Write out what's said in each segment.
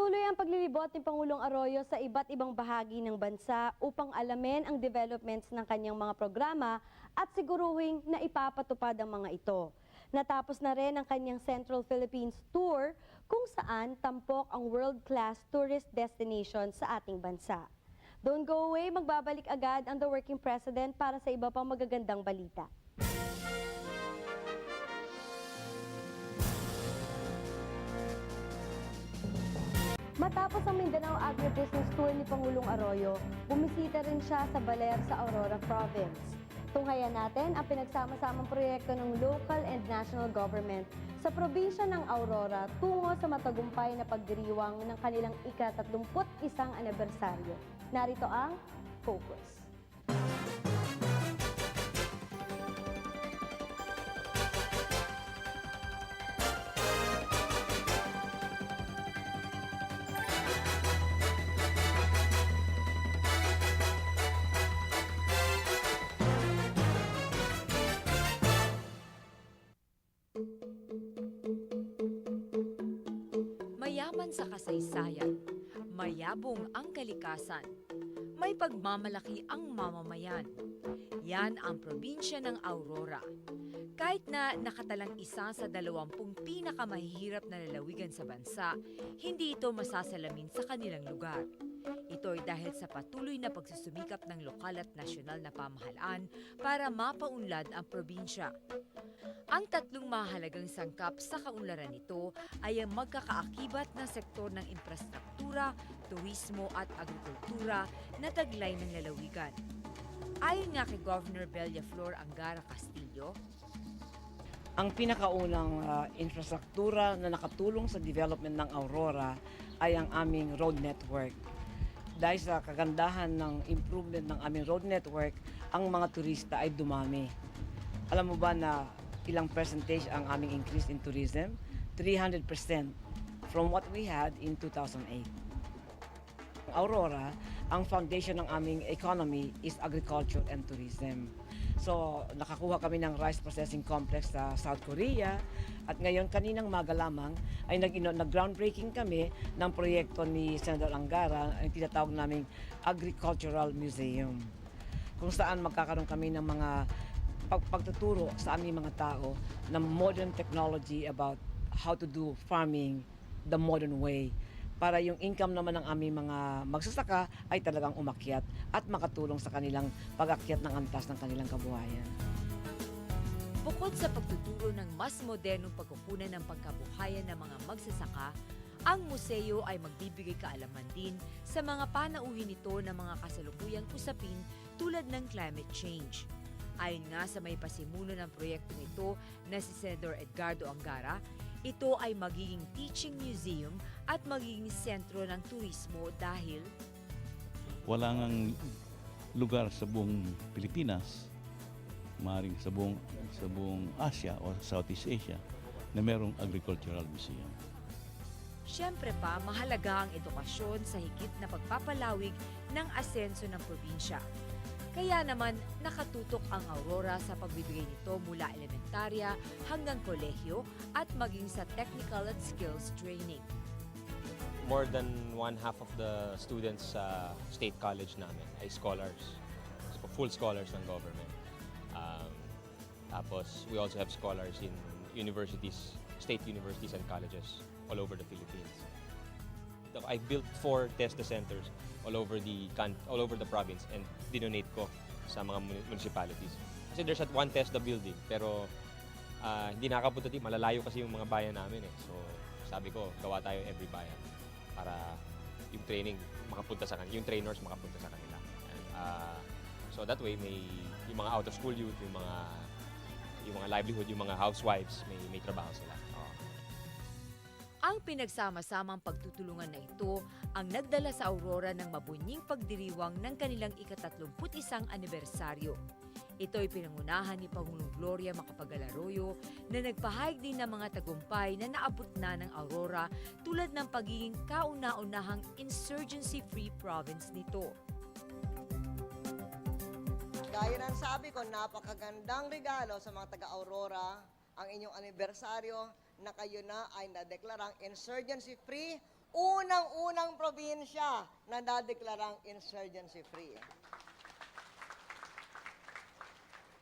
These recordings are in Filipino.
Patuloy ang paglilibot ni Pangulong Arroyo sa iba't ibang bahagi ng bansa upang alamin ang developments ng kanyang mga programa at siguruhin na ipapatupad ang mga ito. Natapos na rin ang kanyang Central Philippines Tour kung saan tampok ang world-class tourist destination sa ating bansa. Don't go away, magbabalik agad ang The Working President para sa iba pang magagandang balita. Matapos ang Mindanao Agribusiness Tour ni Pangulong Arroyo, bumisita rin siya sa Baler sa Aurora Province. Tunghayan natin ang pinagsama-samang proyekto ng local and national government sa probinsya ng Aurora tungo sa matagumpay na pagdiriwang ng kanilang ika-31 anibersaryo. Narito ang Focus. Mayaman sa kasaysayan, mayabong ang kalikasan, may pagmamalaki ang mamamayan. Yan ang probinsya ng Aurora. Kahit na nakatalang isa sa 20 pinakamahihirap na lalawigan sa bansa, hindi ito masasalamin sa kanilang lugar. Ito ay dahil sa patuloy na pagsusumikap ng lokal at nasyonal na pamahalaan para mapaunlad ang probinsya. Ang tatlong mahalagang sangkap sa kaunlaran nito ay ang magkakaakibat na sektor ng infrastruktura, turismo at agrikultura na taglay ng lalawigan. Ayon nga kay Governor Bellaflor Angara Castillo, ang pinakaunang infrastruktura na nakatulong sa development ng Aurora ay ang aming road network. Dahil sa kagandahan ng improvement ng aming road network, ang mga turista ay dumami. Alam mo ba na ilang percentage ang aming increase in tourism? 300% from what we had in 2008. Aurora, ang foundation ng aming economy is agriculture and tourism. So, nakakuha kami ng rice processing complex sa South Korea at ngayon kaninang maga lamang ay nag-groundbreaking kami ng proyekto ni Senator Angara, ang tinatawag naming Agricultural Museum, kung saan magkakaroon kami ng mga pagtuturo sa aming mga tao ng modern technology about how to do farming the modern way para yung income naman ng aming mga magsasaka ay talagang umakyat at makatulong sa kanilang pag-akyat ng antas ng kanilang kabuhayan. bukod sa pagtuturo ng mas modernong pagkukunan ng pagkabuhayan ng mga magsasaka, ang museo ay magbibigay kaalaman din sa mga panauhin nito ng mga kasalukuyang usapin tulad ng climate change. Ayon nga sa may pasimuno ng proyektong ito na si Senador Edgardo Angara, ito ay magiging teaching museum at magiging sentro ng turismo dahil wala ngang lugar sa buong Pilipinas, maaaring sa buong Asia o Southeast Asia na merong agricultural museum. siyempre pa mahalaga ang edukasyon sa higit na pagpapalawig ng asenso ng probinsya. Kaya naman nakatutok ang Aurora sa pagbibigay nito mula elementarya hanggang kolehiyo at maging sa technical at skills training. More than one half of the students sa state college namin ay scholars. Full scholars ng government. Tapos we also have scholars in universities, state universities and colleges all over the Philippines. I built 4 TESDA centers all over the province and dinonate ko sa mga municipalities. Kasi there's at one TESDA building pero hindi nakapunta dito, malalayo kasi yung mga bayan namin eh. So sabi ko, gawa tayo every bayan para yung training makapunta sa kanila, yung trainers makapunta sa kanila. And, so that way may yung mga out of school youth, yung mga livelihood, yung mga housewives may trabaho sila. Ang pinagsama-samang pagtutulungan na ito ang nagdala sa Aurora ng mabunying pagdiriwang ng kanilang ika-31 anibersaryo. Ito ay pinangunahan ni Pangulong Gloria Macapagal-Arroyo na nagpahayag din ng mga tagumpay na naabot na ng Aurora tulad ng pagiging kauna-unahang insurgency-free province nito. Gaya ng sabi ko, napakagandang regalo sa mga taga-Aurora ang inyong anibersaryo na kayo na ay nadeklarang insurgency-free unang-unang probinsya na nadeklarang insurgency-free.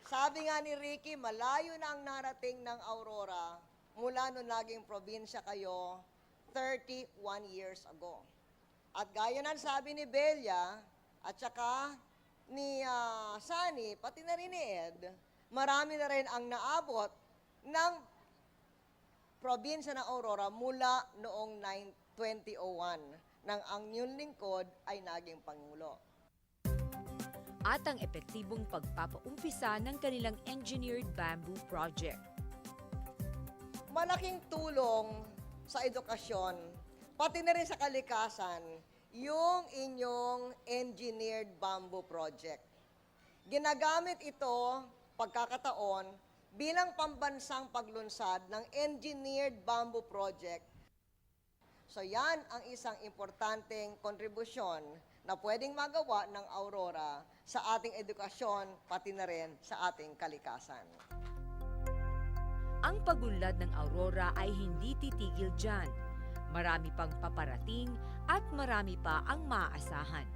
Sabi nga ni Ricky, malayo na ang narating ng Aurora mula nung naging probinsya kayo 31 years ago. At gaya ng sabi ni Belia at saka ni Sunny, pati na rin ni Ed, marami na rin ang naabot ng probinsya ng Aurora mula noong 2001 nang ang inyong lingkod ay naging Pangulo. At ang epektibong pagpapaumpisa ng kanilang engineered bamboo project. Malaking tulong sa edukasyon, pati na rin sa kalikasan, yung inyong engineered bamboo project. Ginagamit ito, pagkakataon, bilang pambansang paglunsad ng engineered bamboo project. So yan ang isang importanteng kontribusyon na pwedeng magawa ng Aurora sa ating edukasyon, pati na rin sa ating kalikasan. Ang pagunlad ng Aurora ay hindi titigil dyan. Marami pang paparating at marami pa ang maaasahan.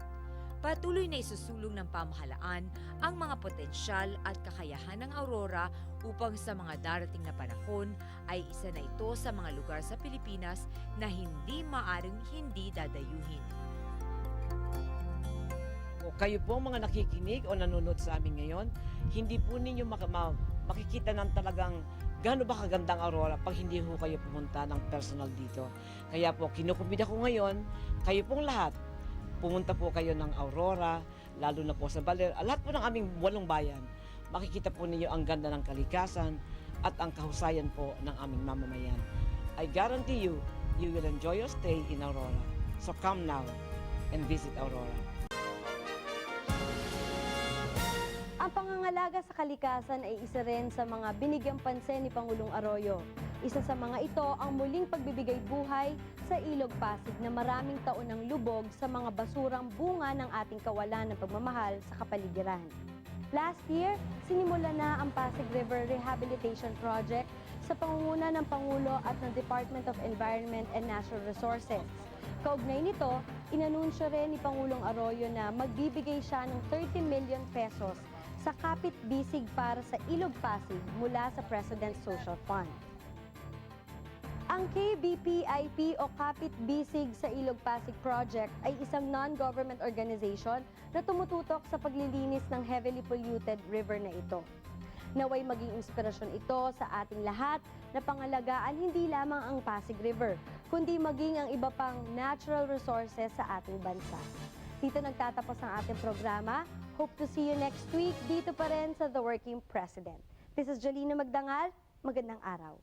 Patuloy na isusulong ng pamahalaan ang mga potensyal at kakayahan ng Aurora upang sa mga darating na panahon ay isa na ito sa mga lugar sa Pilipinas na hindi maaring hindi dadayuhin. O kayo po mga nakikinig o nanonood sa amin ngayon, hindi po ninyo makikita ng talagang gaano ba kagandang Aurora pag hindi ho kayo pumunta ng personal dito. Kaya po, kinukumbida ko ngayon, kayo pong lahat, pumunta po kayo ng Aurora, lalo na po sa Baler, lahat po ng aming 8 bayan, makikita po ninyo ang ganda ng kalikasan at ang kahusayan po ng aming mamamayan. I guarantee you, you will enjoy your stay in Aurora. So come now and visit Aurora. Ang pangangalaga sa kalikasan ay isa rin sa mga binigyang pansin ni Pangulong Arroyo. Isa sa mga ito ang muling pagbibigay buhay sa Ilog Pasig na maraming taon ng lubog sa mga basurang bunga ng ating kawalan ng pagmamahal sa kapaligiran. Last year, sinimula na ang Pasig River Rehabilitation Project sa pangunguna ng Pangulo at ng Department of Environment and Natural Resources. Kaugnay nito, inanunsyo rin ni Pangulong Arroyo na magbibigay siya ng 30 million pesos sa kapit-bisig para sa Ilog Pasig mula sa President's Social Fund. Ang KBPIP o Kapit-Bisig sa Ilog Pasig Project ay isang non-government organization na tumututok sa paglilinis ng heavily polluted river na ito. Naway maging inspirasyon ito sa ating lahat na pangalagaan hindi lamang ang Pasig River, kundi maging ang iba pang natural resources sa ating bansa. Dito nagtatapos ang ating programa. Hope to see you next week dito pa rin sa The Working President. This is Jolina Magdangal. Magandang araw.